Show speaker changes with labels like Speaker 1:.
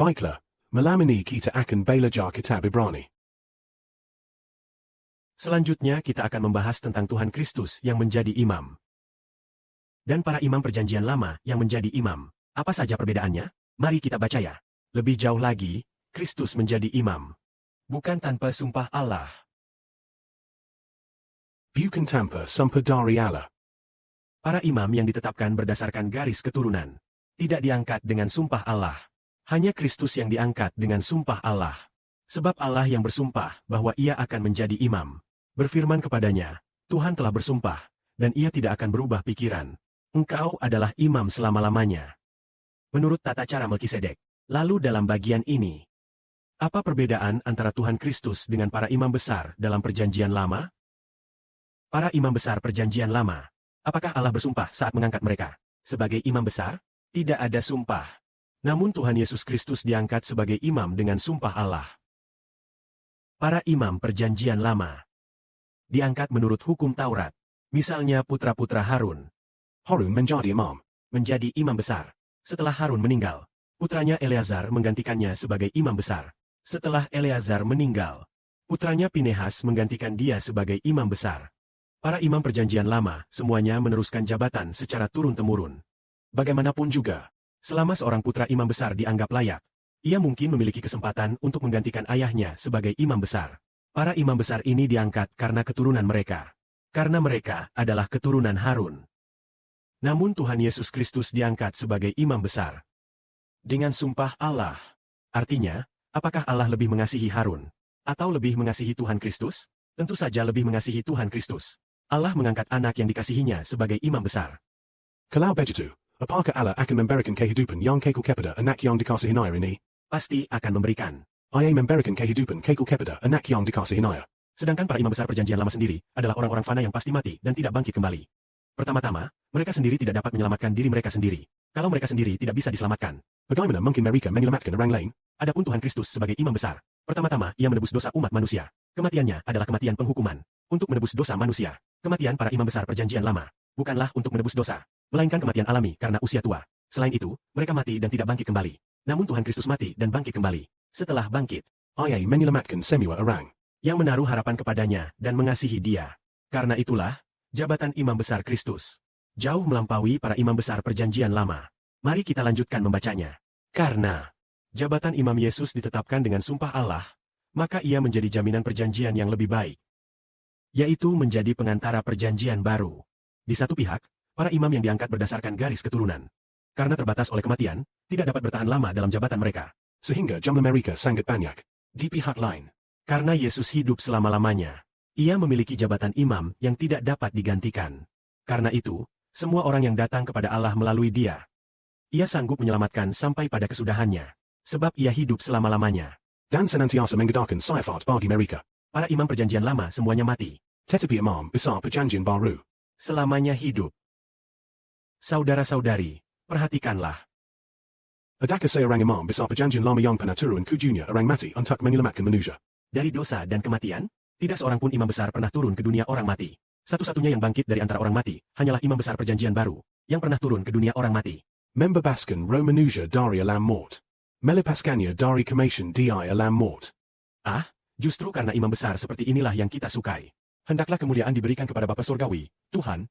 Speaker 1: Baiklah, malam ini kita akan belajar kitab Ibrani.
Speaker 2: Selanjutnya kita akan membahas tentang Tuhan Kristus yang menjadi imam. Dan para imam perjanjian lama yang menjadi imam. Apa saja perbedaannya? Mari kita baca ya. Lebih jauh lagi, Kristus menjadi imam. Bukan tanpa sumpah Allah.
Speaker 1: Bukan tanpa sumpah dari Allah.
Speaker 2: Para imam yang ditetapkan berdasarkan garis keturunan. Tidak diangkat dengan sumpah Allah. Hanya Kristus yang diangkat dengan sumpah Allah. Sebab Allah yang bersumpah bahwa ia akan menjadi imam. Berfirman kepadanya, Tuhan telah bersumpah, dan ia tidak akan berubah pikiran. Engkau adalah imam selama-lamanya. Menurut tata cara Melkisedek. Lalu dalam bagian ini, apa perbedaan antara Tuhan Kristus dengan para imam besar dalam perjanjian lama? Para imam besar perjanjian lama, apakah Allah bersumpah saat mengangkat mereka sebagai imam besar? Tidak ada sumpah. Namun Tuhan Yesus Kristus diangkat sebagai imam dengan sumpah Allah. Para imam perjanjian lama diangkat menurut hukum Taurat. Misalnya putra-putra Harun.
Speaker 1: Harun menjadi imam.
Speaker 2: Menjadi imam besar. Setelah Harun meninggal, putranya Eleazar menggantikannya sebagai imam besar. Setelah Eleazar meninggal, putranya Pinehas menggantikan dia sebagai imam besar. Para imam perjanjian lama semuanya meneruskan jabatan secara turun-temurun. Bagaimanapun juga, selama seorang putra imam besar dianggap layak, ia mungkin memiliki kesempatan untuk menggantikan ayahnya sebagai imam besar. Para imam besar ini diangkat karena keturunan mereka. Karena mereka adalah keturunan Harun. Namun Tuhan Yesus Kristus diangkat sebagai imam besar. Dengan sumpah Allah. Artinya, apakah Allah lebih mengasihi Harun? Atau lebih mengasihi Tuhan Kristus? Tentu saja lebih mengasihi Tuhan Kristus. Allah mengangkat anak yang dikasihinya sebagai imam besar.
Speaker 1: Kalau begitu, apakah Allah akan memberikan kehidupan yang kekal kepada anak yang dikasihinya ini?
Speaker 2: Pasti akan memberikan.
Speaker 1: Ia memberikan kehidupan kekal kepada anak yang dikasihinya.
Speaker 2: Sedangkan para imam besar perjanjian lama sendiri adalah orang-orang fana yang pasti mati dan tidak bangkit kembali. Pertama-tama, mereka sendiri tidak dapat menyelamatkan diri mereka sendiri. Kalau mereka sendiri tidak bisa diselamatkan,
Speaker 1: bagaimana mungkin mereka menyelamatkan orang lain?
Speaker 2: Adapun Tuhan Kristus sebagai imam besar, pertama-tama ia menebus dosa umat manusia. Kematiannya adalah kematian penghukuman untuk menebus dosa manusia. Kematian para imam besar perjanjian lama bukanlah untuk menebus dosa, melainkan kematian alami karena usia tua. Selain itu, mereka mati dan tidak bangkit kembali. Namun Tuhan Kristus mati dan bangkit kembali. Setelah bangkit,
Speaker 1: ia menyelamatkan semua orang
Speaker 2: yang menaruh harapan kepadanya dan mengasihi dia. Karena itulah, jabatan imam besar Kristus jauh melampaui para imam besar perjanjian lama. Mari kita lanjutkan membacanya. Karena jabatan imam Yesus ditetapkan dengan sumpah Allah, maka ia menjadi jaminan perjanjian yang lebih baik, yaitu menjadi pengantara perjanjian baru. Di satu pihak, para imam yang diangkat berdasarkan garis keturunan, karena terbatas oleh kematian, tidak dapat bertahan lama dalam jabatan mereka,
Speaker 1: sehingga jumlah mereka sangat banyak. Di pihak lain,
Speaker 2: karena Yesus hidup selama-lamanya, ia memiliki jabatan imam yang tidak dapat digantikan. Karena itu, semua orang yang datang kepada Allah melalui dia, ia sanggup menyelamatkan sampai pada kesudahannya, sebab ia hidup selama-lamanya.
Speaker 1: Dan senantiasa mengadakan syafaat bagi mereka.
Speaker 2: Para imam perjanjian lama semuanya mati.
Speaker 1: Tetapi imam besar perjanjian baru
Speaker 2: selamanya hidup. Saudara-saudari, perhatikanlah.
Speaker 1: Adakah seorang imam besar perjanjian lama yang pernah turun ke dunia orang mati untuk menyelamatkan manusia?
Speaker 2: Dari dosa dan kematian, tidak seorang pun imam besar pernah turun ke dunia orang mati. Satu-satunya yang bangkit dari antara orang mati, hanyalah imam besar perjanjian baru, yang pernah turun ke dunia orang mati.
Speaker 1: Membebaskan roh manusia dari alam maut. Melepaskannya dari kematian di alam maut.
Speaker 2: Ah, justru karena imam besar seperti inilah yang kita sukai. Hendaklah kemuliaan diberikan kepada Bapa Surgawi, Tuhan,